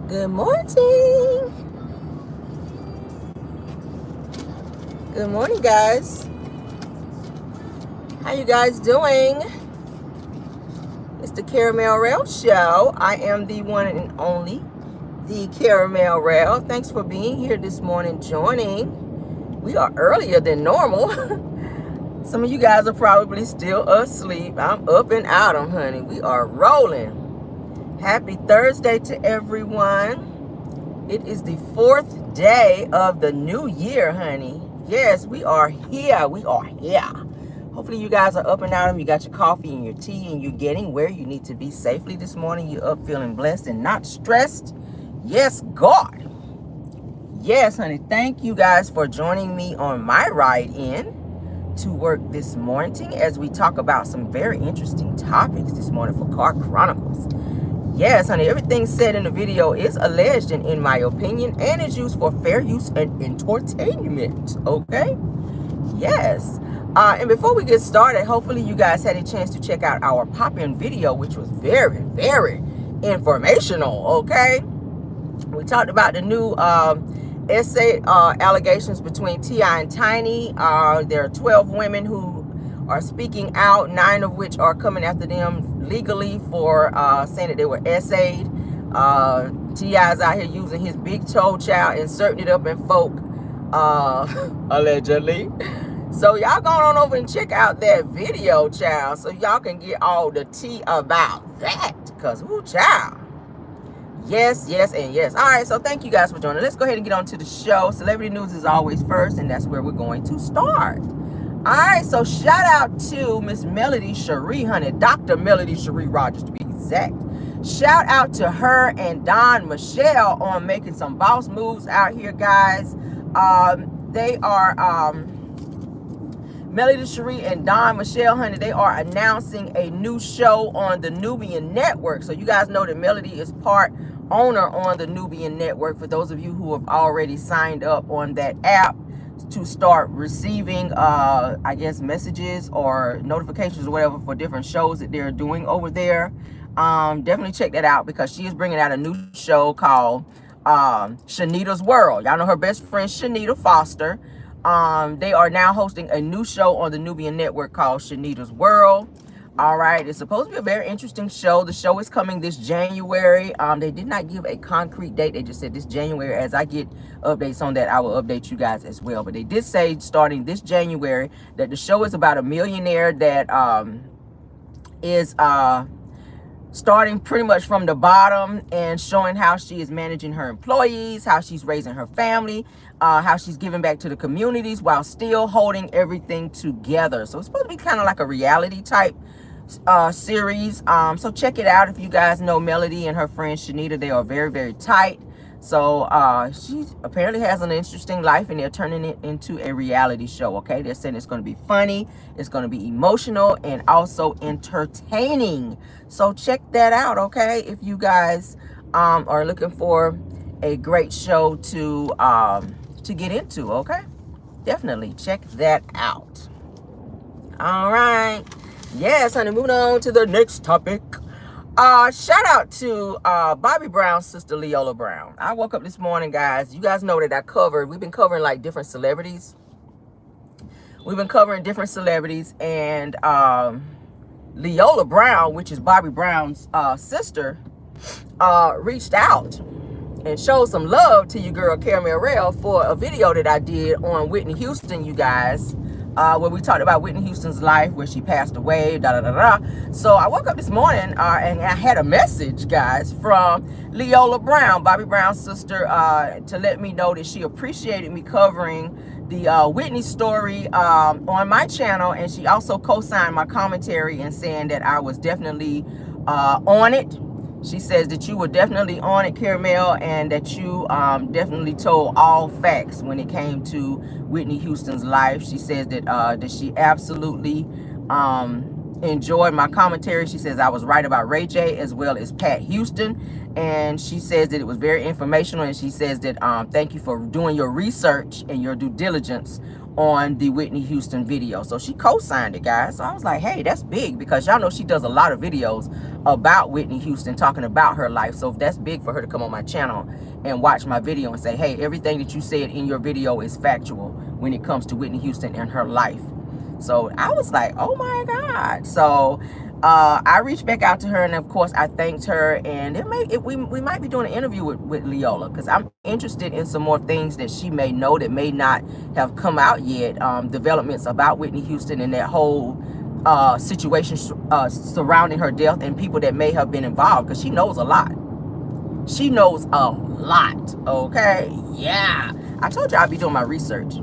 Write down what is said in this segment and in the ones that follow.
Good morning. Good morning, guys. How you guys doing? It's the Caramel Rell Show. I am the one and only, the Caramel Rell. Thanks for being here this morning, joining. We are earlier than normal. Some of you guys are probably still asleep. I'm up and out 'em, honey. We are rolling. Happy Thursday to everyone. It is the 4th day of the new year, honey. Yes, we are here. We are here. Hopefully you guys are up and out and you got your coffee and your tea and you're getting where you need to be safely this morning. You're up feeling blessed and not stressed. Yes, God. Yes, honey. Thank you guys for joining me on my ride in to work this morning as we talk about some very interesting topics this morning for Car Chronicles. Yes, honey, everything said in the video is alleged and in my opinion, and is used for fair use and entertainment, okay? Yes. And before we get started, hopefully you guys had a chance to check out our pop-in video, which was very, very informational, okay? We talked about the new essay allegations between T.I. and Tiny. There are 12 women who are speaking out, 9 of which are coming after them legally for saying that they were essayed. T.I.'s out here using his big toe, child, inserting it up in folk, allegedly. So y'all go on over and check out that video, child, so y'all can get all the tea about that. Because, ooh, child. Yes, yes, and yes. All right, so thank you guys for joining. Let's go ahead and get on to the show. Celebrity news is always first, and that's where we're going to start. All right, so shout out to Miss Melody Shari, honey, Dr. Melody Shari Rogers to be exact. Shout out to her and Don Michelle on making some boss moves out here, guys. They are Melody Shari and Don Michelle, honey, they are announcing a new show on the Nubian Network. So you guys know that Melody is part owner on the Nubian Network. For those of you who have already signed up on that app to start receiving, I guess, messages or notifications or whatever for different shows that they're doing over there, definitely check that out because she is bringing out a new show called Shanita's World. Y'all know her best friend, Shanita Foster. They are now hosting a new show on the Nubian Network called Shanita's World. All right, it's supposed to be a very interesting show. The show is coming this January. They did not give a concrete date. They just said this January. As I get updates on that, I will update you guys as well. But they did say starting this January that the show is about a millionaire that is starting pretty much from the bottom and showing how she is managing her employees, how she's raising her family, how she's giving back to the communities while still holding everything together. So it's supposed to be kind of like a reality type series. So check it out. If you guys know Melody and her friend Shanita, they are very, very tight. So she apparently has an interesting life and they're turning it into a reality show. Okay, they're saying it's going to be funny, it's going to be emotional, and also entertaining. So check that out, okay, if you guys are looking for a great show to get into. Okay, definitely check that out. All right, yes, honey, moving on to the next topic. Shout out to Bobby Brown's sister, Leola Brown. I woke up this morning, guys. You guys know that we've been covering like different celebrities. We've been covering different celebrities, and Leola Brown, which is Bobby Brown's sister, reached out and showed some love to your girl Caramel Rell for a video that I did on Whitney Houston, you guys. Where we talked about Whitney Houston's life, where she passed away, So I woke up this morning and I had a message, guys, from Leola Brown, Bobby Brown's sister, to let me know that she appreciated me covering the Whitney story on my channel, and she also co-signed my commentary and saying that I was definitely on it. She says that you were definitely on it, Caramel, and that you definitely told all facts when it came to Whitney Houston's life. She says that that she absolutely enjoyed my commentary. She says I was right about Ray J as well as Pat Houston, and she says that it was very informational, and she says that thank you for doing your research and your due diligence on the Whitney Houston video. So she co-signed it, guys. So I was like, hey, that's big, because y'all know she does a lot of videos about Whitney Houston, talking about her life. So that's big for her to come on my channel and watch my video and say, hey, everything that you said in your video is factual when it comes to Whitney Houston and her life. So I was like, oh my God. So I reached back out to her, and of course I thanked her, and we might be doing an interview with Leola, because I'm interested in some more things that she may know that may not have come out yet, developments about Whitney Houston and that whole situation surrounding her death, and people that may have been involved, because she knows a lot. She knows a lot, okay? Yeah. I told you I'd be doing my research.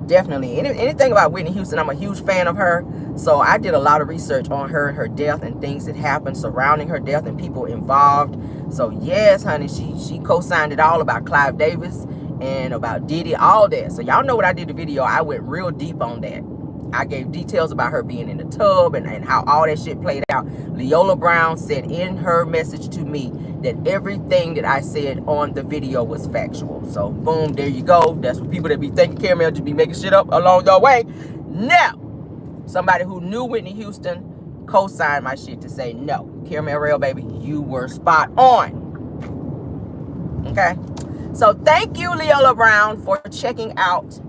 Definitely. Anything about Whitney Houston, I'm a huge fan of her. So I did a lot of research on her and her death and things that happened surrounding her death and people involved. So yes, honey, she co-signed it all about Clive Davis and about Diddy, all that. So y'all know what I did the video. I went real deep on that. I gave details about her being in the tub and how all that shit played out. Leola Brown said in her message to me that everything that I said on the video was factual. So boom, there you go. That's for people that be thinking Caramel just be making shit up along your way. Now, somebody who knew Whitney Houston co-signed my shit to say, no, Caramel Rell, baby, you were spot on. Okay? So thank you, Leola Brown, for checking out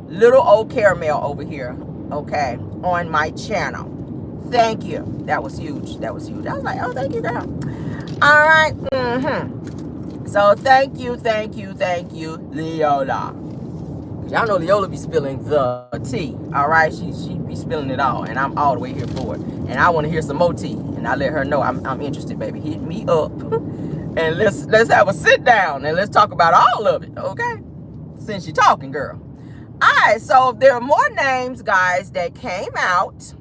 little old Caramel over here, okay, on my channel. Thank you. That was huge. That was huge. I was like, oh, thank you, girl. All right. So thank you, Leola. Y'all know Leola be spilling the tea. All right, she be spilling it all, and I'm all the way here for it. And I want to hear some more tea, and I let her know I'm interested, baby. Hit me up, and let's have a sit down and let's talk about all of it, okay? Since you're talking, girl. All right, so there are more names, guys, that came out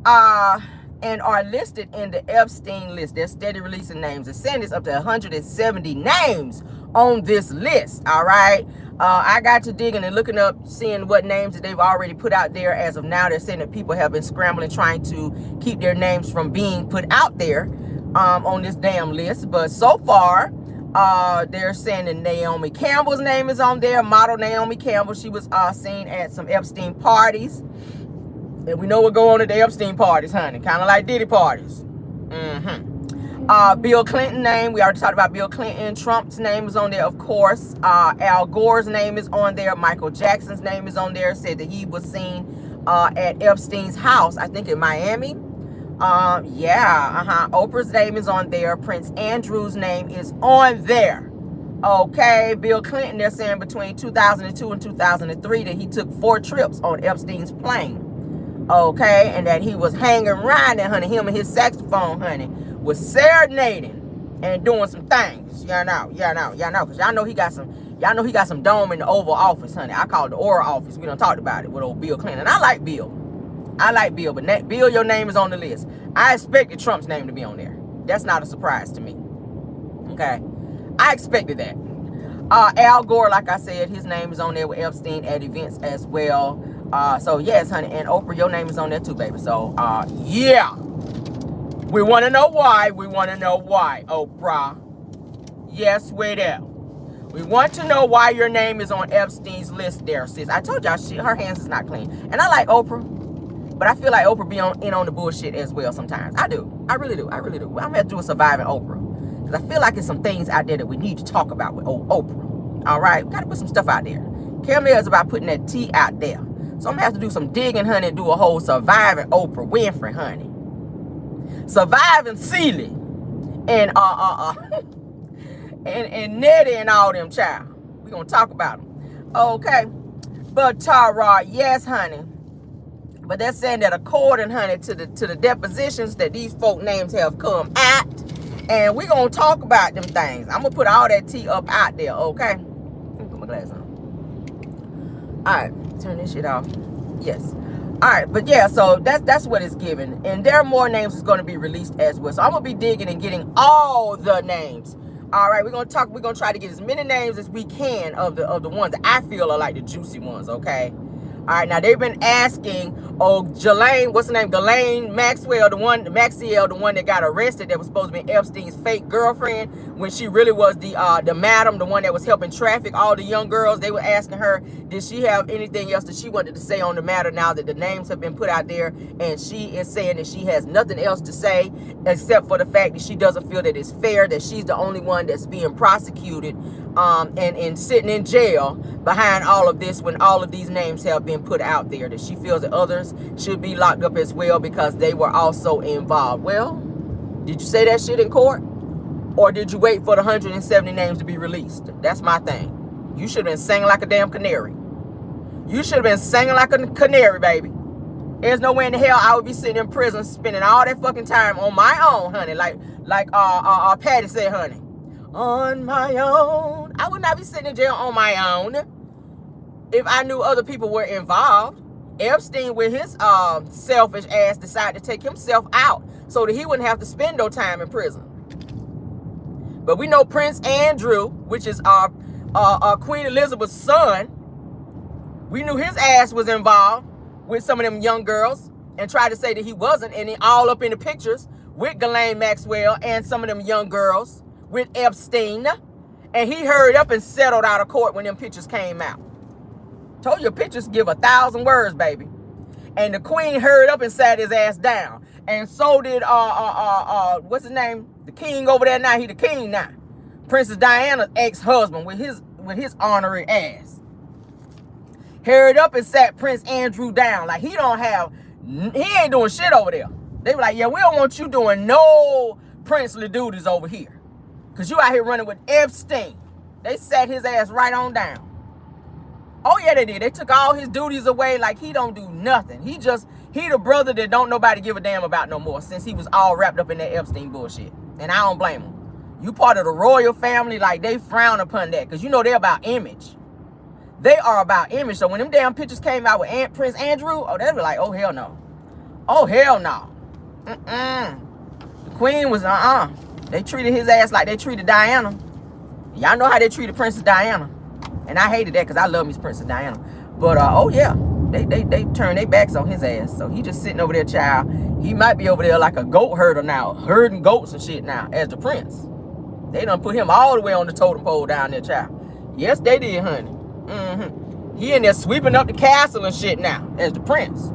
and are listed in the Epstein list. They're steady releasing names. They're saying it's up to 170 names on this list, all right? I got to digging and looking up, seeing what names that they've already put out there. As of now, they're saying that people have been scrambling, trying to keep their names from being put out there on this damn list. But so far, they're saying that Naomi Campbell's name is on there. Model Naomi Campbell. She was seen at some Epstein parties. And we know what go on at the Epstein parties, honey. Kind of like Diddy parties. Bill Clinton's name. We already talked about Bill Clinton. Trump's name is on there, of course. Al Gore's name is on there. Michael Jackson's name is on there. Said that he was seen at Epstein's house, I think in Miami. Oprah's name is on there. Prince Andrew's name is on there. Okay, Bill Clinton, they're saying between 2002 and 2003 that he took 4 trips on Epstein's plane. Okay, and that he was hanging around there, honey. Him and his saxophone, honey, was serenading and doing some things. Y'all know, because y'all know he got some dome in the Oval Office, honey. I call it the Oral Office. We done talked about it with old Bill Clinton. I like Bill, but Bill, your name is on the list. I expected Trump's name to be on there. That's not a surprise to me. Okay, I expected that. Al Gore, like I said, his name is on there with Epstein at events as well. So yes, honey, and Oprah, your name is on there too, baby. So yeah, we want to know why. Oprah. Yes, we do. We want to know why your name is on Epstein's list there, sis. I told y'all her hands is not clean, and I like Oprah, but I feel like Oprah be in on the bullshit as well sometimes. I do. I really do. I'm gonna have to do a surviving Oprah, because I feel like there's some things out there that we need to talk about with old Oprah. All right, we gotta put some stuff out there. Caramel is about putting that tea out there. So I'm gonna have to do some digging, honey, and do a whole surviving Oprah Winfrey, honey. Surviving Celie and and Nettie and all them, child. We gonna talk about them. Okay. But Tara, yes, honey. But they're saying that according, honey, to the depositions that these folk names have come at, and we gonna talk about them things. I'm gonna put all that tea up out there, okay? Let me put my glass on. Alright. Turn this shit off. Yes. All right, but yeah, so that's what it's given, and there are more names that's going to be released as well. So I'm gonna be digging and getting all the names. All right, we're gonna try to get as many names as we can of the ones that I feel are like the juicy ones. Okay, All right, now they've been asking, Jelaine, what's her name? Ghislaine Maxwell, the one that got arrested, that was supposed to be Epstein's fake girlfriend, when she really was the madam, the one that was helping traffic all the young girls. They were asking her, did she have anything else that she wanted to say on the matter now that the names have been put out there? And she is saying that she has nothing else to say except for the fact that she doesn't feel that it's fair, that she's the only one that's being prosecuted and sitting in jail behind all of this, when all of these names have been put out there, that she feels that others should be locked up as well because they were also involved. Well, did you say that shit in court? Or did you wait for the 170 names to be released? That's my thing. You should have been singing like a damn canary. You should have been singing like a canary, baby. There's no way in the hell I would be sitting in prison spending all that fucking time on my own, honey. Like Patty said, honey. On my own. I would not be sitting in jail on my own if I knew other people were involved. Epstein, with his selfish ass, decided to take himself out so that he wouldn't have to spend no time in prison. But we know Prince Andrew, which is Queen Elizabeth's son, we knew his ass was involved with some of them young girls and tried to say that he wasn't, and he all up in the pictures with Ghislaine Maxwell and some of them young girls with Epstein. And he hurried up and settled out of court when them pictures came out. Told you, pictures give 1,000 words, baby. And the queen hurried up and sat his ass down. And so did what's his name? The king over there now. He the king now. Princess Diana's ex-husband with his honorary ass. Hurried up and sat Prince Andrew down. Like he ain't doing shit over there. They were like, yeah, we don't want you doing no princely duties over here. Because you out here running with Epstein. They sat his ass right on down. Oh, yeah, they did. They took all his duties away like he don't do nothing. He the brother that don't nobody give a damn about no more since he was all wrapped up in that Epstein bullshit. And I don't blame him. You part of the royal family, like they frown upon that because you know they're about image. They are about image. So when them damn pictures came out with Prince Andrew, oh, they were like, oh, hell no. Oh, hell no. The queen was, They treated his ass like they treated Diana. Y'all know how they treated Princess Diana. And I hated that because I love me Princess Diana. But, oh, yeah. They turned their backs on his ass. So he just sitting over there, child. He might be over there like a goat herder now. Herding goats and shit now as the prince. They done put him all the way on the totem pole down there, child. Yes, they did, honey. He in there sweeping up the castle and shit now as the prince.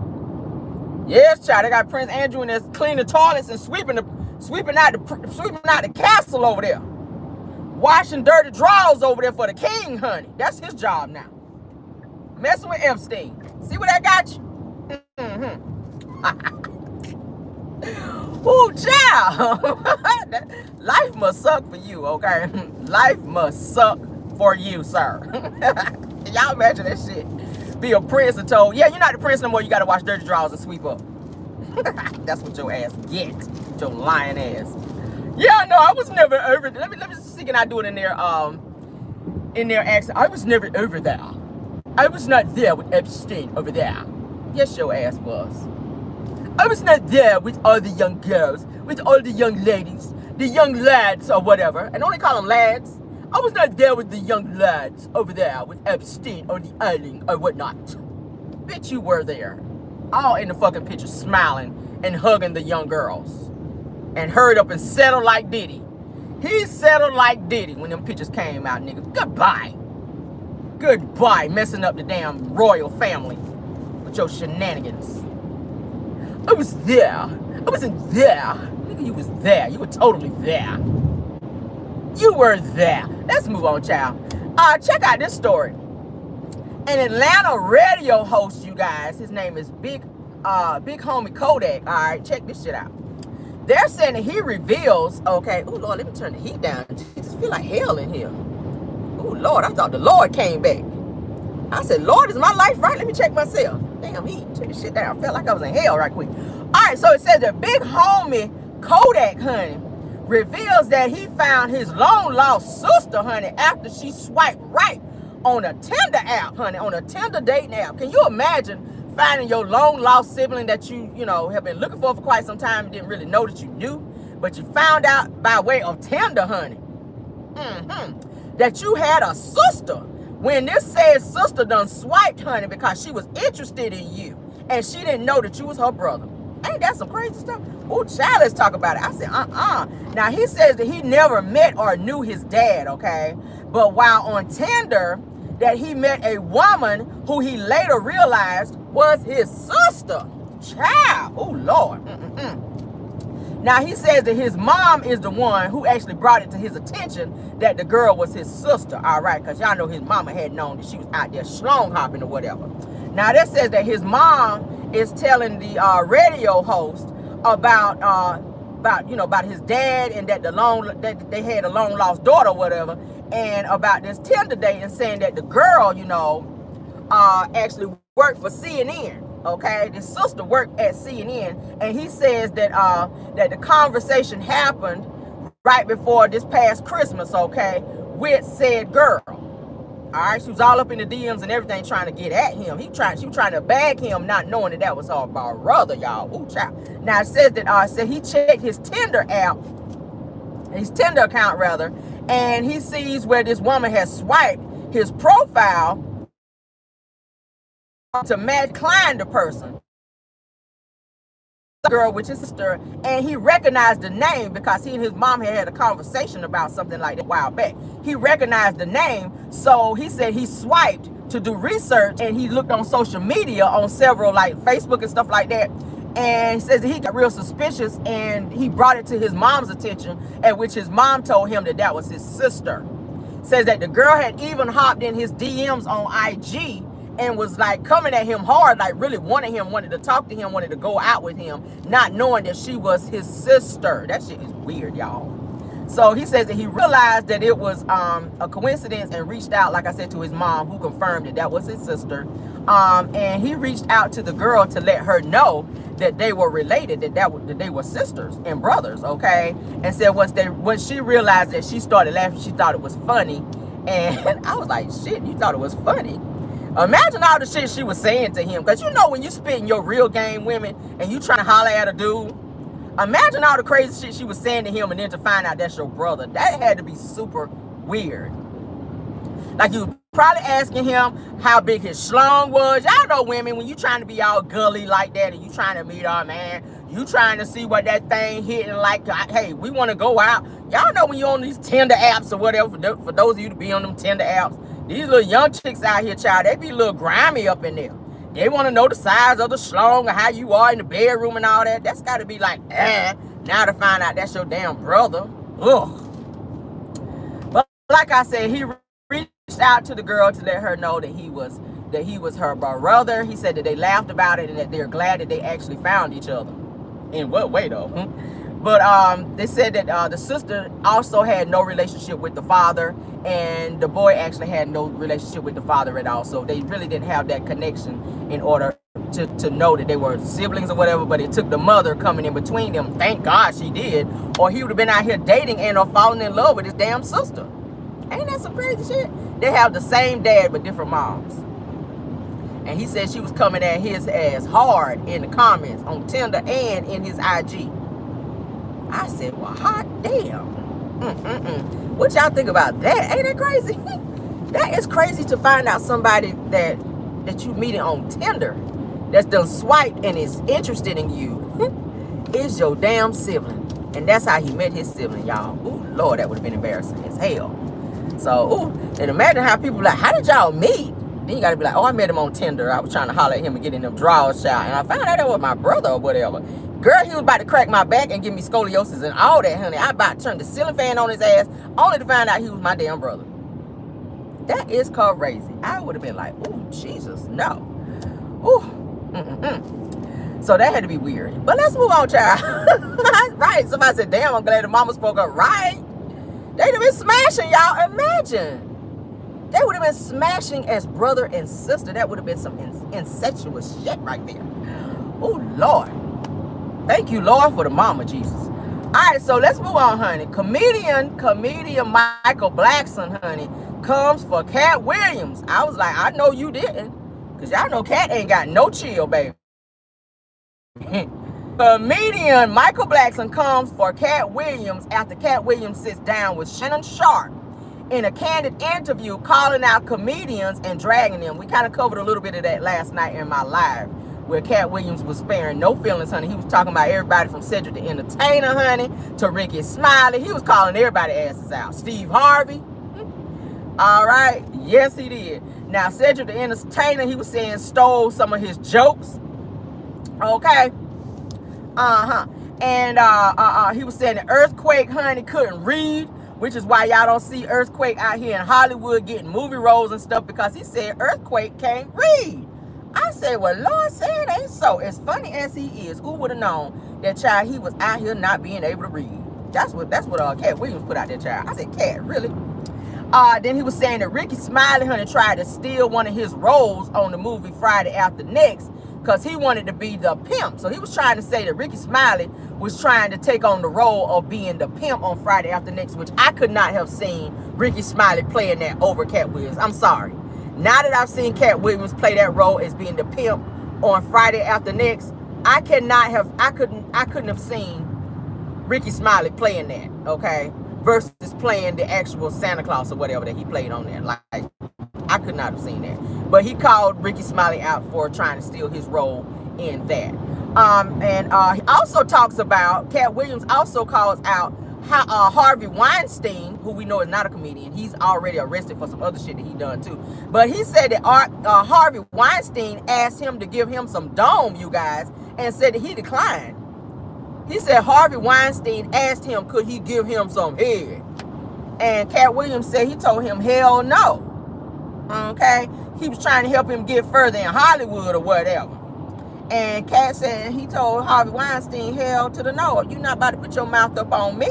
Yes, child. They got Prince Andrew in there cleaning the toilets and sweeping out the castle over there. Washing dirty drawers over there for the king, honey. That's his job now. Messing with Epstein. See what I got you? Ooh, child. Life must suck for you, okay? Life must suck for you, sir. Y'all imagine that shit. Be a prince and told, yeah, you're not the prince no more. You got to wash dirty drawers and sweep up. That's what your ass get. Your lying ass. Yeah, no, I was never over. Let me see, can I do it in their accent? I was never over there. I was not there with Epstein over there. Yes, your ass was. I was not there with all the young girls, with all the young ladies, the young lads or whatever. And only call them lads. I was not there with the young lads over there with Epstein on the island or whatnot. Bitch, you were there. All in the fucking picture smiling and hugging the young girls. And hurried up and settled like Diddy. He settled like Diddy when them pictures came out, nigga. Goodbye. Goodbye, messing up the damn royal family with your shenanigans. I was there. I wasn't there. Nigga, you was there. You were totally there. You were there. Let's move on, child. Check out this story. An Atlanta radio host, you guys. His name is Big Homie Kodak. All right, check this shit out. They're saying that he reveals, okay. Oh, Lord, let me turn the heat down. Jesus, feel like hell in here. Oh, Lord, I thought the Lord came back. I said, Lord, is my life right? Let me check myself. Damn, he took this shit down. I felt like I was in hell right quick. All right, so it says the Big Homie Kodak, honey, reveals that he found his long-lost sister, honey, after she swiped right on a Tinder app, honey, on a Tinder dating app. Can you imagine finding your long-lost sibling that you know, have been looking for quite some time and didn't really know that you knew, but you found out by way of Tinder, honey, that you had a sister when this said sister done swiped, honey, because she was interested in you and she didn't know that you was her brother. Ain't that some crazy stuff? Oh, child, let's talk about it. I said, Now, he says that he never met or knew his dad, okay? But while on Tinder, that he met a woman who he later realized was his sister. Child, oh, Lord. Now, he says that his mom is the one who actually brought it to his attention that the girl was his sister, all right? Because y'all know his mama had known that she was out there schlong hopping or whatever. Now, that says that his mom is telling the radio host about his dad and that that they had a long lost daughter or whatever, and about this Tinder date, and saying that the girl, actually worked for CNN. Okay, the sister worked at CNN, and he says that that the conversation happened right before this past Christmas. Okay, with said girl. All right, she was all up in the DMs and everything trying to get at him. She was trying to bag him, not knowing that was her brother, y'all. Ooh, child. Now, it says that he checked his Tinder account rather, and he sees where this woman has swiped his profile to match Klein, the person. Girl, which is sister, and he recognized the name because he and his mom had a conversation about something like that a while back. He recognized the name, so he said he swiped to do research, and he looked on social media on several, like Facebook and stuff like that, and he says that he got real suspicious, and he brought it to his mom's attention, at which his mom told him that was his sister. Says that the girl had even hopped in his DMs on IG and was like coming at him hard, like really wanted to talk to him, wanted to go out with him, not knowing that she was his sister. That shit is weird, y'all. So he says that he realized that it was a coincidence and reached out, like I said, to his mom, who confirmed that was his sister. And he reached out to the girl to let her know that they were related, that they were sisters and brothers, okay? And said once she realized that, she started laughing. She thought it was funny. And I was like, shit, you thought it was funny? Imagine all the shit she was saying to him. Because when you spit in your real game women and you trying to holler at a dude, imagine all the crazy shit she was saying to him, and then to find out that's your brother. That had to be super weird. Like, you probably asking him how big his schlong was. Y'all know women, when you trying to be all gully like that and you trying to meet our man, you trying to see what that thing hitting like. Hey, we want to go out. Y'all know when you're on these Tinder apps or whatever, for those of you to be on them Tinder apps, these little young chicks out here, child, they be a little grimy up in there. They want to know the size of the schlong or how you are in the bedroom and all that. That's got to be like, now to find out that's your damn brother. Ugh. But like I said, he reached out to the girl to let her know that he was her brother. He said that they laughed about it and that they're glad that they actually found each other. In what way, though? But they said that the sister also had no relationship with the father, and the boy actually had no relationship with the father at all. So they really didn't have that connection in order to know that they were siblings or whatever. But it took the mother coming in between them. Thank God she did, or he would have been out here dating and or falling in love with his damn sister. Ain't that some crazy shit? They have the same dad but different moms. And he said she was coming at his ass hard in the comments on Tinder and in his IG. I said, well, hot damn. What y'all think about that? Ain't that crazy? That is crazy to find out somebody that you meeting on Tinder that's done swiped and is interested in you is your damn sibling. And that's how he met his sibling, y'all. Ooh, Lord, that would have been embarrassing as hell. So, and imagine how people like, how did y'all meet? Then you got to be like, oh, I met him on Tinder. I was trying to holler at him and get in them drawers, child. And I found out that was my brother or whatever. Girl, he was about to crack my back and give me scoliosis and all that, honey. I about to turn the ceiling fan on his ass only to find out he was my damn brother. That is crazy. I would have been like, oh, Jesus, no. Ooh. So that had to be weird. But let's move on, child. Right. Somebody said, damn, I'm glad the mama spoke up. Right. They'd have been smashing, y'all. Imagine. They would have been smashing as brother and sister. That would have been some incestuous shit right there. Oh, Lord. Thank you, Lord, for the mama, Jesus. All right, so let's move on, honey. Comedian Michael Blackson, honey, comes for Katt Williams. I was like, I know you didn't. Because y'all know Katt ain't got no chill, baby. Comedian Michael Blackson comes for Katt Williams after Katt Williams sits down with Shannon Sharpe in a candid interview calling out comedians and dragging them. We kind of covered a little bit of that last night in my live, where Katt Williams was sparing no feelings, honey. He was talking about everybody from Cedric the Entertainer, honey, to Ricky Smiley. He was calling everybody asses out. Steve Harvey. All right. Yes, he did. Now, Cedric the Entertainer, he was saying stole some of his jokes. Okay. And he was saying the Earthquake, honey, couldn't read, which is why y'all don't see Earthquake out here in Hollywood getting movie roles and stuff, because he said Earthquake can't read. I said, well, Lord said it ain't so. As funny as he is, who would have known that child he was out here not being able to read? That's what Katt Williams put out there, child. I said, Katt, really? Then he was saying that Ricky Smiley, honey, tried to steal one of his roles on the movie Friday After Next because he wanted to be the pimp. So he was trying to say that Ricky Smiley was trying to take on the role of being the pimp on Friday After Next, which I could not have seen Ricky Smiley playing that over Katt Williams. I'm sorry. Now that I've seen Katt Williams play that role as being the pimp on Friday After Next, I couldn't have seen Ricky Smiley playing that, okay, versus playing the actual Santa Claus or whatever that he played on there. Like, I could not have seen that. But he called Ricky Smiley out for trying to steal his role in that. He also talks about, Katt Williams also calls out Harvey Weinstein, who we know is not a comedian. He's already arrested for some other shit that he done too. But he said that Harvey Weinstein asked him to give him some dome, you guys, and said that he declined. He said Harvey Weinstein asked him, could he give him some head? And Katt Williams said he told him, hell no. Okay? He was trying to help him get further in Hollywood or whatever. And Katt said he told Harvey Weinstein, hell to the no. You not about to put your mouth up on me.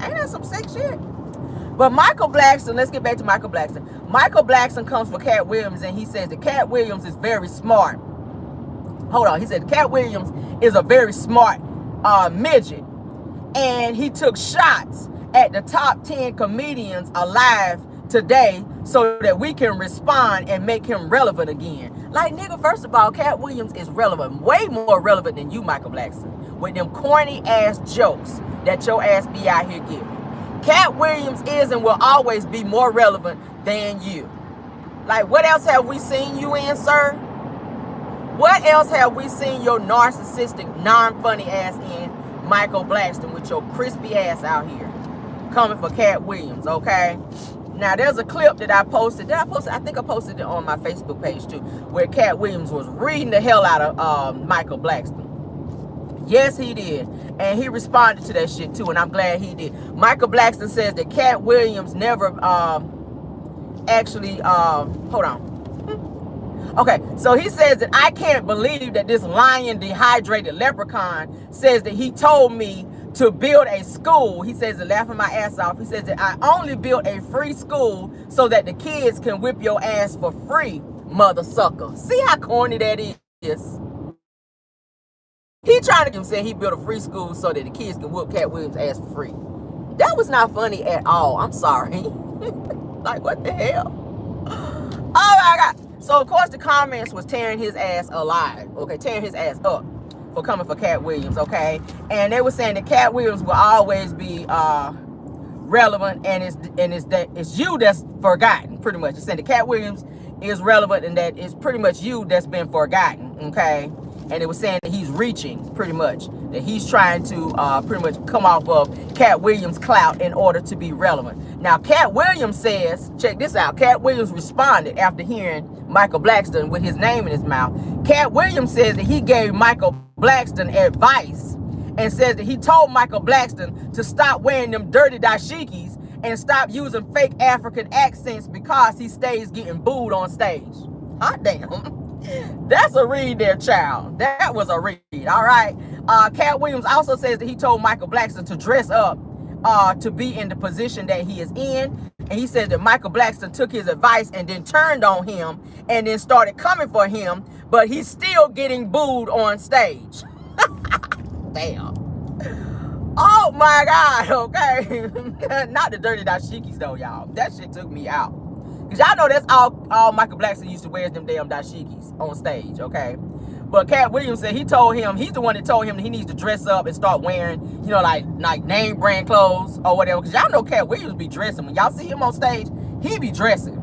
Ain't that some sick shit? But Michael Blackson, let's get back to Michael Blackson. Michael Blackson comes for Katt Williams, and he says that Katt Williams is very smart. Hold on. He said Katt Williams is a very smart midget. And he took shots at the top 10 comedians alive today so that we can respond and make him relevant again. Like, nigga, first of all, Katt Williams is relevant, way more relevant than you, Michael Blackson, with them corny ass jokes that your ass be out here giving. Katt Williams is and will always be more relevant than you. Like, what else have we seen you in, sir? What else have we seen your narcissistic, non-funny ass in, Michael Blackson, with your crispy ass out here coming for Katt Williams, okay? Now, there's a clip that I posted. I think I posted it on my Facebook page, too, where Katt Williams was reading the hell out of Michael Blackson. Yes, he did. And he responded to that shit, too, and I'm glad he did. Michael Blackson says that Katt Williams never hold on. Okay, so he says that I can't believe that this lying, dehydrated leprechaun says that he told me to build a school. He says it, laughing my ass off. He says that I only built a free school so that the kids can whip your ass for free, mother sucker. See how corny that is? He trying to say he built a free school so that the kids can whoop Katt Williams' ass for free. That was not funny at all. I'm sorry. Like, what the hell? Oh my God. So, of course, the comments was tearing his ass alive. Okay, tearing his ass up for coming for Katt Williams, okay? And they were saying that Katt Williams will always be relevant, and it's you that's forgotten, pretty much. It's saying that Katt Williams is relevant and that it's pretty much you that's been forgotten, okay? And it was saying that he's reaching, pretty much, that he's trying to pretty much come off of Katt Williams' clout in order to be relevant. Now, Katt Williams says, check this out, Katt Williams responded after hearing Michael Blackson with his name in his mouth. Katt Williams says that he gave Michael Blackson advice and says that he told Michael Blackson to stop wearing them dirty dashikis and stop using fake African accents because he stays getting booed on stage. Hot damn. That's a read there, child. That was a read, all right? Katt Williams also says that he told Michael Blackson to dress up to be in the position that he is in. And he said that Michael Blackson took his advice and then turned on him and then started coming for him, but he's still getting booed on stage. Damn. Oh my God, okay. Not the dirty dashikis though, y'all. That shit took me out. Because y'all know that's all Michael Blackson used to wear, them damn dashikis on stage, okay? But Katt Williams said he's the one that told him that he needs to dress up and start wearing, you know, like name brand clothes or whatever. Because y'all know Katt Williams be dressing. When y'all see him on stage, he be dressing.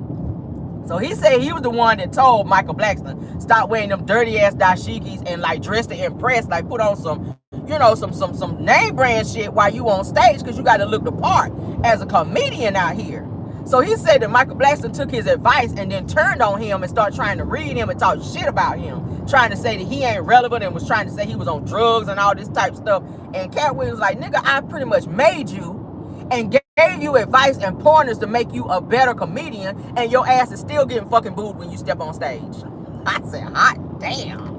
So he said he was the one that told Michael Blackson, stop wearing them dirty ass dashikis and like dress to impress, like put on some, you know, some name brand shit while you on stage, because you got to look the part as a comedian out here. So he said that Michael Blackson took his advice and then turned on him and started trying to read him and talk shit about him, trying to say that he ain't relevant, and was trying to say he was on drugs and all this type of stuff. And Katt Williams was like, nigga, I pretty much made you and gave you advice and pointers to make you a better comedian, and your ass is still getting fucking booed when you step on stage. I said, hot damn.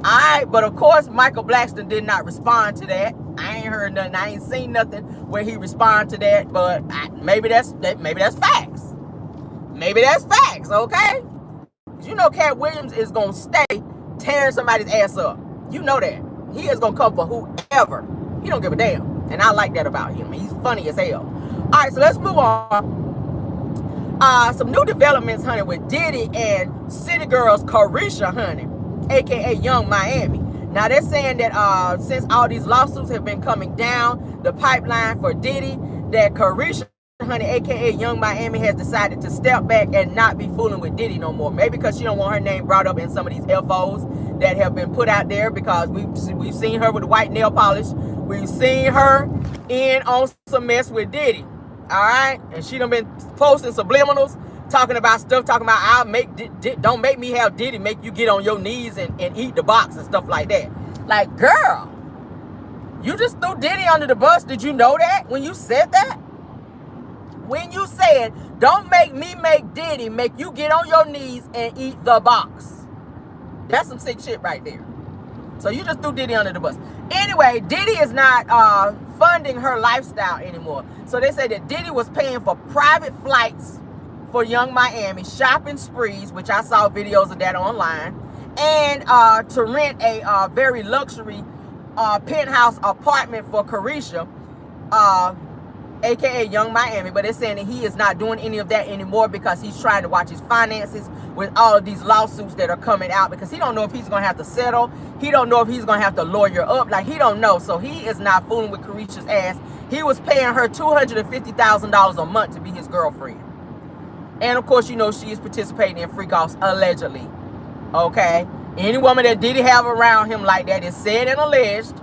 Alright, but of course Michael Blackson did not respond to that. I ain't heard nothing. I ain't seen nothing where he responded to that, but maybe that's facts. Maybe that's facts, okay? You know Katt Williams is gonna stay tearing somebody's ass up. You know that. He is gonna come for whoever. He don't give a damn. And I like that about him. He's funny as hell. Alright, so let's move on. Some new developments, honey, with Diddy and City Girls Carisha, honey, aka Young Miami. Now they're saying that since all these lawsuits have been coming down the pipeline for Diddy, that Carisha, honey, aka Young Miami, has decided to step back and not be fooling with Diddy no more. Maybe because she don't want her name brought up in some of these FOs that have been put out there, because we've seen her with the white nail polish. We've seen her in on some mess with Diddy. All right, and she done been posting subliminals, talking about stuff, talking about don't make me have Diddy make you get on your knees and eat the box and stuff like that. Like, girl, you just threw Diddy under the bus. Did you know that when you said that? When you said, don't make me make Diddy make you get on your knees and eat the box. That's some sick shit right there. So you just threw Diddy under the bus. Anyway, Diddy is not funding her lifestyle anymore. So they say that Diddy was paying for private flights for Young Miami, shopping sprees, which I saw videos of that online, and to rent a very luxury penthouse apartment for Carisha, aka Young Miami. But they're saying that he is not doing any of that anymore because he's trying to watch his finances with all of these lawsuits that are coming out, because he don't know if he's gonna have to settle. He don't know if he's gonna have to lawyer up. Like, he don't know. So he is not fooling with Carisha's ass. He was paying her $250,000 a month to be his girlfriend. And of course, you know, she is participating in freak-offs, allegedly. Okay? Any woman that Diddy have around him like that is said and alleged.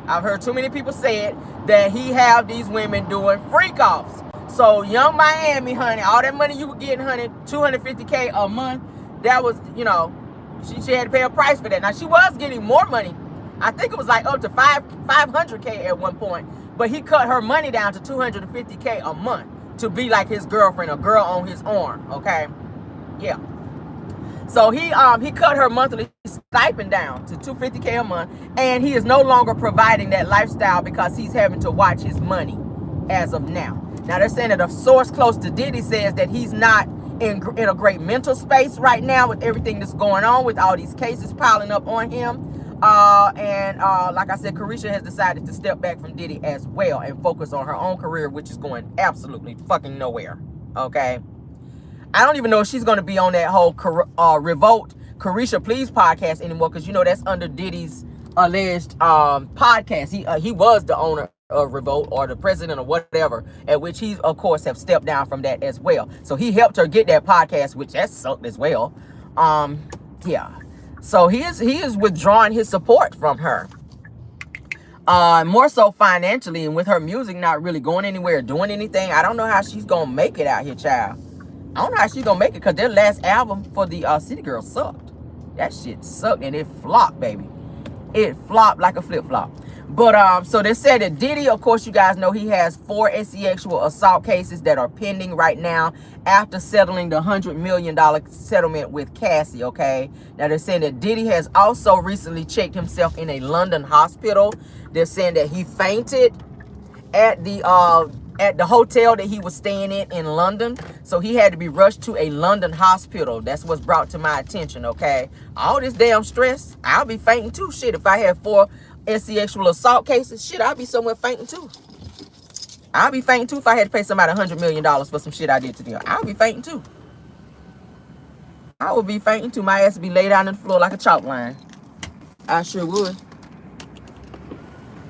I've heard too many people say it, that he have these women doing freak-offs. So Young Miami, honey, all that money you were getting, honey, $250K a month, that was, you know, she had to pay a price for that. Now, she was getting more money. I think it was like up to $500K at one point. But he cut her money down to $250K a month to be like his girlfriend, a girl on his arm, okay? Yeah. So he cut her monthly stipend down to $250K a month, and he is no longer providing that lifestyle because he's having to watch his money as of now. Now, they're saying that a source close to Diddy says that he's not in a great mental space right now with everything that's going on, with all these cases piling up on him. Like I said, Carisha has decided to step back from Diddy as well and focus on her own career, which is going absolutely fucking nowhere. Okay? I don't even know if she's going to be on that whole Revolt Carisha Please podcast anymore, because, you know, that's under Diddy's alleged podcast. He was the owner of Revolt, or the president, or whatever, at which he, of course, have stepped down from that as well. So he helped her get that podcast, which has sucked as well. Yeah. So he is withdrawing his support from her. More so financially, and with her music not really going anywhere, doing anything. I don't know how she's gonna make it out here, child. I don't know how she's gonna make it, because their last album for the City Girls sucked. That shit sucked, and it flopped, baby. It flopped like a flip-flop. But so they said that Diddy, of course, you guys know he has 4 sexual assault cases that are pending right now after settling the $100 million settlement with Cassie, okay? Now, they're saying that Diddy has also recently checked himself in a London hospital. They're saying that he fainted at the hotel that he was staying in London. So he had to be rushed to a London hospital. That's what's brought to my attention, okay? All this damn stress, I'll be fainting too. Shit, if I had 4 sexual assault cases, shit, I'd be somewhere fainting too. I'd be fainting too if I had to pay somebody $100 million for some shit I did to them. I'd be fainting too. I would be fainting too. My ass would be laid down on the floor like a chalk line. I sure would.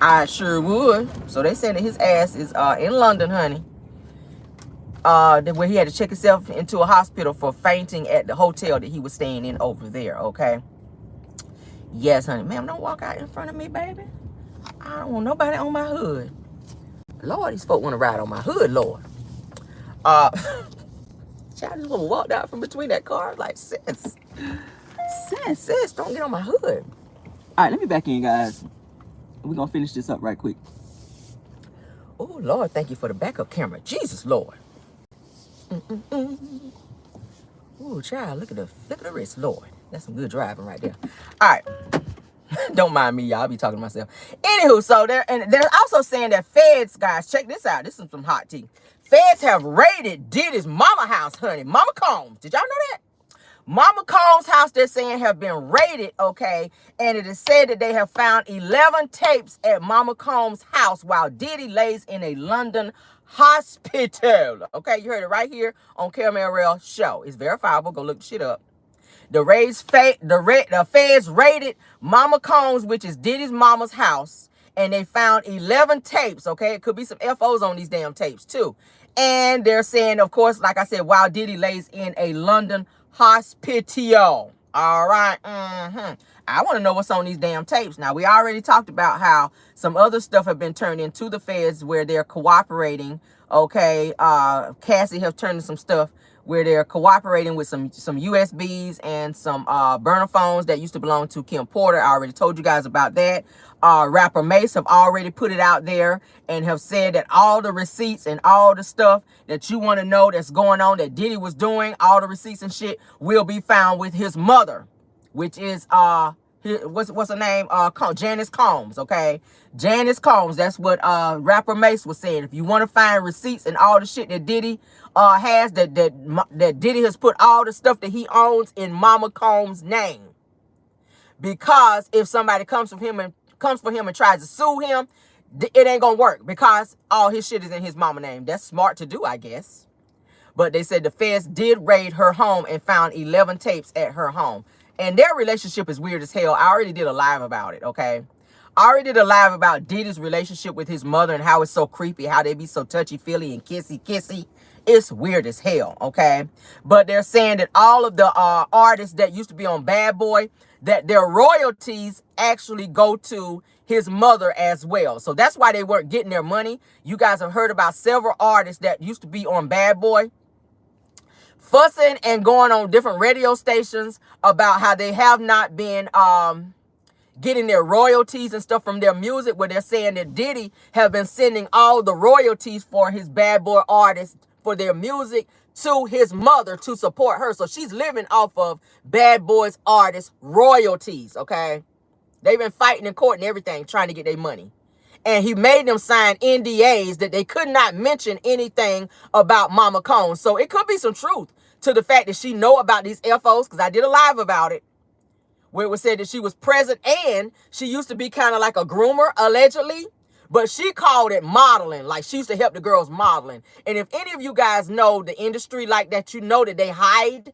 I sure would. So they saying that his ass is in London, honey. Where he had to check himself into a hospital for fainting at the hotel that he was staying in over there, okay? Yes, honey. Ma'am, don't walk out in front of me, baby. I don't want nobody on my hood. Lord, these folk want to ride on my hood, Lord. Child just walked out from between that car like, sis, don't get on my hood. All right, let me back in, guys. We're going to finish this up right quick. Oh, Lord, thank you for the backup camera. Jesus, Lord. Oh, child, look at the wrist, Lord. That's some good driving right there. All right. Don't mind me, y'all. I'll be talking to myself. Anywho, so they're also saying that feds, guys, check this out. This is some hot tea. Feds have raided Diddy's mama house, honey. Mama Combs. Did y'all know that? Mama Combs' house, they're saying, have been raided, okay? And it is said that they have found 11 tapes at Mama Combs' house while Diddy lays in a London hospital. Okay, you heard it right here on Rell show. It's verifiable. Go look the shit up. The feds raided Mama Combs, which is Diddy's mama's house, and they found 11 tapes, okay? It could be some FOs on these damn tapes, too. And they're saying, of course, like I said, while Diddy lays in a London hospital. All right. I want to know what's on these damn tapes. Now, we already talked about how some other stuff have been turned into the feds where they're cooperating, okay? Cassie have turned in some stuff where they're cooperating with some USBs and some burner phones that used to belong to Kim Porter. I already told you guys about that. Rapper Mace have already put it out there and have said that all the receipts and all the stuff that you want to know that's going on that Diddy was doing, all the receipts and shit will be found with his mother, which is what's her name? Janice Combs, okay? Janice Combs, that's what Rapper Mace was saying. If you want to find receipts and all the shit that Diddy has, that Diddy has put all the stuff that he owns in Mama Combs' name. Because if somebody comes for him and tries to sue him, it ain't gonna work because all his shit is in his mama name. That's smart to do, I guess. But they said the feds did raid her home and found 11 tapes at her home. And their relationship is weird as hell. I already did a live about it, okay? I already did a live about Diddy's relationship with his mother and how it's so creepy, how they be so touchy-feely and kissy-kissy. It's weird as hell, okay? But they're saying that all of the artists that used to be on Bad Boy, that their royalties actually go to his mother as well. So that's why they weren't getting their money. You guys have heard about several artists that used to be on Bad Boy fussing and going on different radio stations about how they have not been getting their royalties and stuff from their music, where they're saying that Diddy have been sending all the royalties for his Bad Boy artists for their music to his mother to support her. So she's living off of Bad Boy's artists' royalties, okay? They've been fighting in court and everything, trying to get their money. And he made them sign NDAs that they could not mention anything about Mama Combs. So it could be some truth to the fact that she know about these FOs, because I did a live about it, where it was said that she was present and she used to be kind of like a groomer, allegedly. But she called it modeling, like she used to help the girls modeling. And if any of you guys know the industry like that, you know that they hide,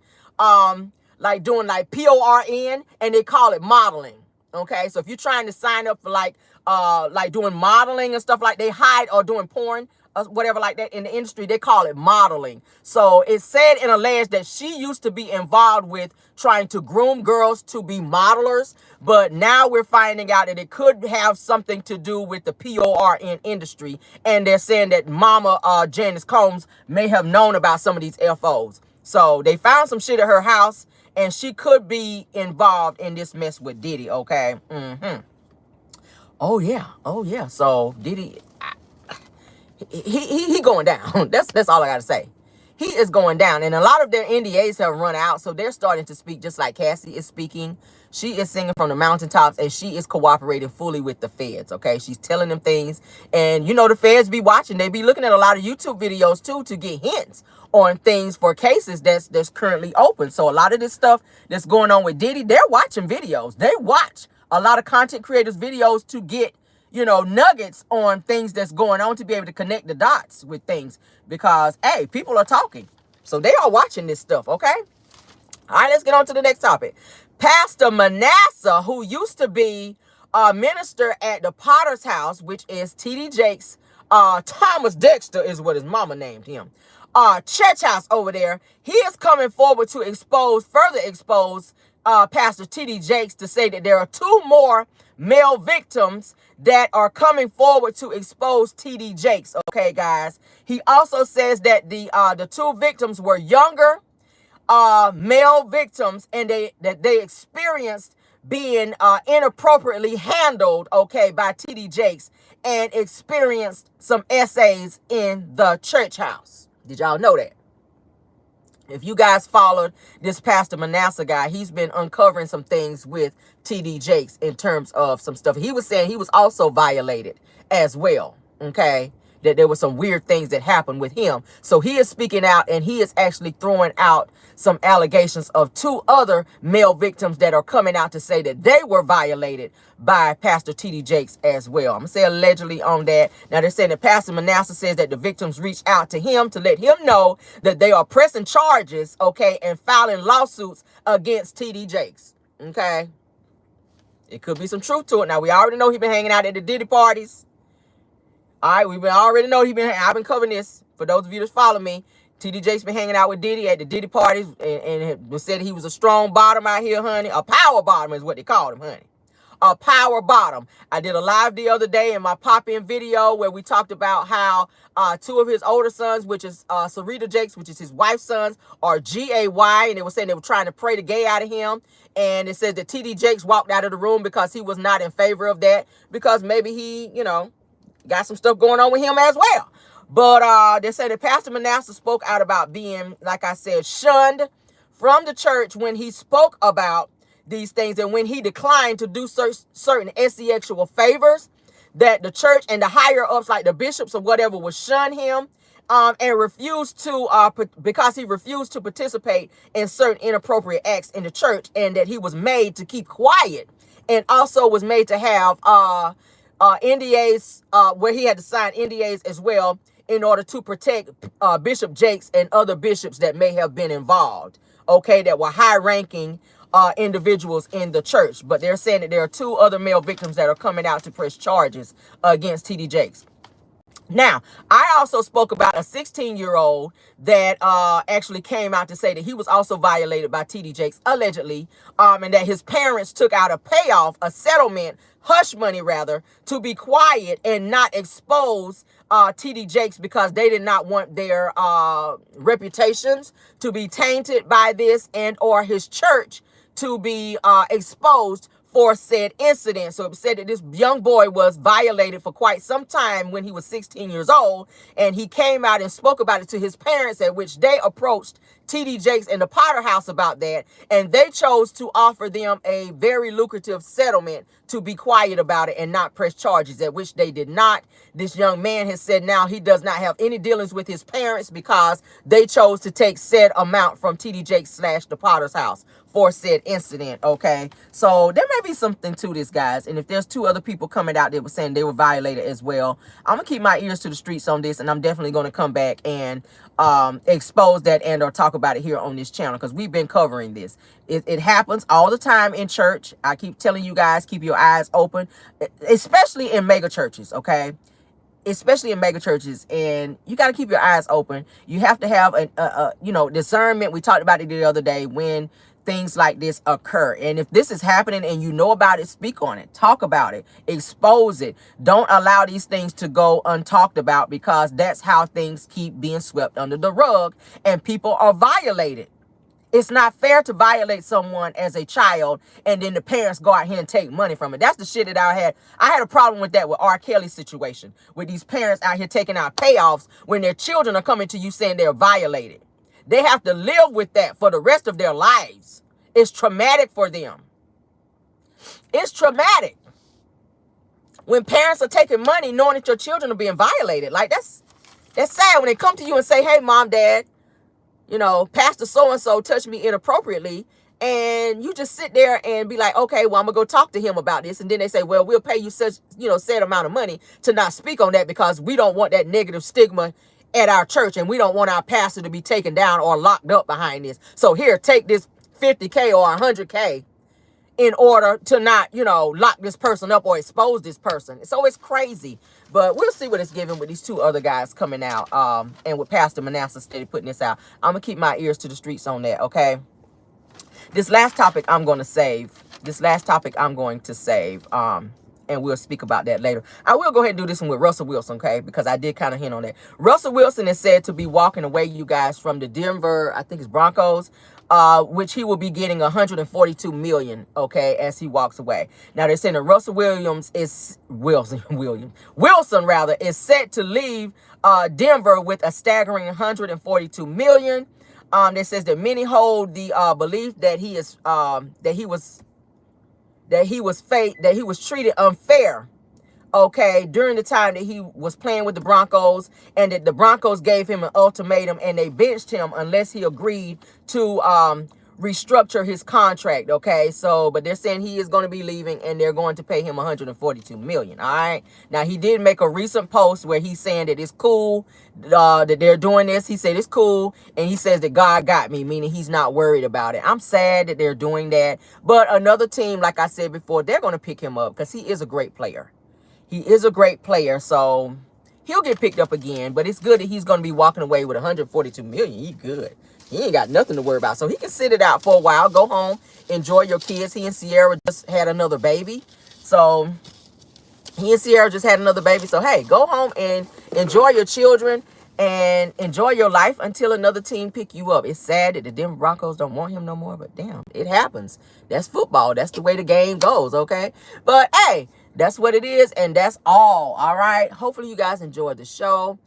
like doing like PORN, and they call it modeling. Okay, so if you're trying to sign up for like doing modeling and stuff, like they hide, or doing porn, whatever like that in the industry, they call it modeling. So it's said and alleged that she used to be involved with trying to groom girls to be modelers, but now we're finding out that it could have something to do with the PORN industry, and they're saying that Mama Janice Combs may have known about some of these FOs. So they found some shit at her house, and she could be involved in this mess with Diddy, okay? Oh yeah. So Diddy, he going down. That's all I gotta say. He is going down, and a lot of their NDAs have run out, so they're starting to speak just like Cassie is speaking. She is singing from the mountaintops, and she is cooperating fully with the feds, okay? She's telling them things, and you know the feds be watching. They be looking at a lot of YouTube videos too to get hints on things for cases that's currently open. So a lot of this stuff that's going on with Diddy, they're watching videos. They watch a lot of content creators' videos to get, you know, nuggets on things that's going on, to be able to connect the dots with things, because, hey, people are talking. So they are watching this stuff, okay? All right, let's get on to the next topic. Pastor Manasseh, who used to be a minister at the Potter's house, which is T.D. Jakes, Thomas Dexter is what his mama named him, church house over there, he is coming forward to further expose Pastor T.D. Jakes, to say that there are 2 more male victims that are coming forward to expose T.D. Jakes. Okay, guys. He also says that the 2 victims were younger male victims, and they experienced being inappropriately handled, okay, by T.D. Jakes, and experienced some essays in the church house. Did y'all know that? If you guys followed this Pastor Manasseh guy, he's been uncovering some things with T.D. Jakes in terms of some stuff. He was saying he was also violated as well, okay? That there were some weird things that happened with him. So he is speaking out, and he is actually throwing out some allegations of 2 other male victims that are coming out to say that they were violated by Pastor T.D. Jakes as well. I'm going to say allegedly on that. Now, they're saying that Pastor Manasseh says that the victims reached out to him to let him know that they are pressing charges, okay, and filing lawsuits against T.D. Jakes, okay? It could be some truth to it. Now, we already know he's been hanging out at the Diddy parties. All right, already know I've been covering this. For those of you that follow me, T.D. Jakes been hanging out with Diddy at the Diddy parties, and said he was a strong bottom out here, honey. A power bottom is what they called him, honey. A power bottom. I did a live the other day in my pop-in video where we talked about how 2 of his older sons, which is Sarita Jakes, which is his wife's sons, are G-A-Y, and they were saying they were trying to pray the gay out of him. And it says that T.D. Jakes walked out of the room because he was not in favor of that, because maybe he, got some stuff going on with him as well. But they say that Pastor Manasseh spoke out about being, like I said, shunned from the church when he spoke about these things, and when he declined to do certain sexual favors, that the church and the higher ups, like the bishops or whatever, would shun him, and refused to, because he refused to participate in certain inappropriate acts in the church, and that he was made to keep quiet, and also was made to have NDAs, where he had to sign NDAs as well in order to protect Bishop Jakes and other bishops that may have been involved, okay, that were high-ranking individuals in the church. But they're saying that there are 2 other male victims that are coming out to press charges against T.D. Jakes. Now, I also spoke about a 16-year-old that actually came out to say that he was also violated by T.D. Jakes, allegedly, and that his parents took out a payoff, a settlement, hush money rather, to be quiet and not expose T.D. Jakes, because they did not want their reputations to be tainted by this, and or his church to be exposed for said incident. So it said that this young boy was violated for quite some time when he was 16 years old, and he came out and spoke about it to his parents, at which they approached T.D. Jakes in the Potter house about that, and they chose to offer them a very lucrative settlement to be quiet about it and not press charges, at which they did not. This young man has said now he does not have any dealings with his parents because they chose to take said amount from T.D. Jakes / the Potter's house for said incident, okay? So there may be something to this, guys. And if there's 2 other people coming out that were saying they were violated as well, I'm going to keep my ears to the streets on this, and I'm definitely going to come back and expose that and or talk about it here on this channel, because we've been covering this. It happens all the time in church. I keep telling you guys, keep your eyes open, especially in mega churches, okay? Especially in mega churches, and you got to keep your eyes open. You have to have a discernment. We talked about it the other day when things like this occur. And if this is happening and you know about it, speak on it, talk about it, expose it. Don't allow these things to go untalked about, because that's how things keep being swept under the rug and people are violated. It's not fair to violate someone as a child and then the parents go out here and take money from it. That's the shit that I had a problem with that with R. Kelly's situation, with these parents out here taking out payoffs when their children are coming to you saying they're violated. They have to live with that for the rest of their lives. It's traumatic for them. It's traumatic when parents are taking money knowing that your children are being violated. Like, that's sad when they come to you and say, hey, mom, dad, Pastor so-and-so touched me inappropriately. And you just sit there and be like, okay, well, I'm going to go talk to him about this. And then they say, well, we'll pay you such, said amount of money to not speak on that because we don't want that negative stigma at our church. And we don't want our pastor to be taken down or locked up behind this. So here, take this $50K or $100K in order to not, you know, lock this person up or expose this person. So it's crazy. But we'll see what it's giving with these two other guys coming out. And with Pastor Manasseh steady putting this out. I'm going to keep my ears to the streets on that, okay? This last topic I'm going to save. And we'll speak about that later. I will go ahead and do this one with Russell Wilson, okay? Because I did kind of hint on that. Russell Wilson is said to be walking away, you guys, from the Denver, I think it's Broncos, which he will be getting $142 million, okay, as he walks away. Now, they're saying that Wilson rather, is set to leave Denver with a staggering $142 million. That says that many hold the belief that he was treated unfair, okay, during the time that he was playing with the Broncos, and that the Broncos gave him an ultimatum and they benched him unless he agreed to restructure his contract, okay? So, but they're saying he is going to be leaving and they're going to pay him $142 million, all right? Now, he did make a recent post where he's saying that it's cool that they're doing this. He said it's cool, and he says that God got me, meaning he's not worried about it. I'm sad that they're doing that, but another team, like I said before, they're going to pick him up because he is a great player. He is a great player, so he'll get picked up again, but it's good that he's going to be walking away with $142 million. He good. He ain't got nothing to worry about. So he can sit it out for a while, go home, enjoy your kids. He and Sierra just had another baby. So he and Sierra just had another baby. So, hey, go home and enjoy your children and enjoy your life until another team pick you up. It's sad that the Denver Broncos don't want him no more, but damn, it happens. That's football. That's the way the game goes, okay? But, hey, that's what it is, and that's all right? Hopefully you guys enjoyed the show.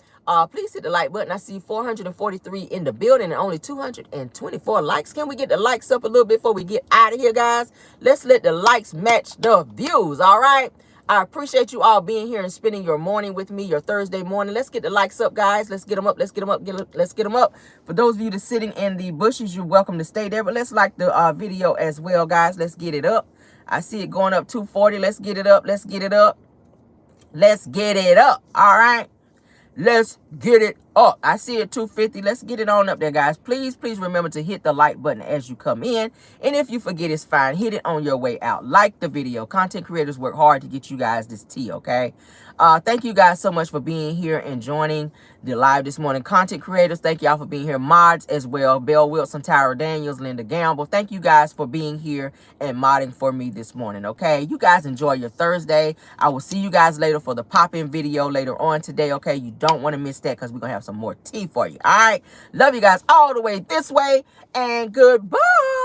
Please hit the like button. I see 443 in the building and only 224 likes. Can we get the likes up a little bit before we get out of here, guys? Let's let the likes match the views, all right? I appreciate you all being here and spending your morning with me, your Thursday morning. Let's get the likes up, guys. Let's get them up. Let's get them up. Let's get them up. For those of you that's sitting in the bushes, you're welcome to stay there. But let's like the video as well, guys. Let's get it up. I see it going up 240. Let's get it up. Let's get it up. Let's get it up, all right? Let's get it up. I see it 250. Let's get it on up there, guys. Please remember to hit the like button as you come in. And if you forget, it's fine. Hit it on your way out. Like the video. Content creators work hard to get you guys this tea, okay? Thank you guys so much for being here and joining the live this morning. Content creators, thank y'all for being here. Mods as well. Belle Wilson, Tyra Daniels, Linda Gamble. Thank you guys for being here and modding for me this morning, okay? You guys enjoy your Thursday. I will see you guys later for the pop-in video later on today, okay? You don't want to miss that because we're going to have some more tea for you, all right? Love you guys all the way this way, and goodbye.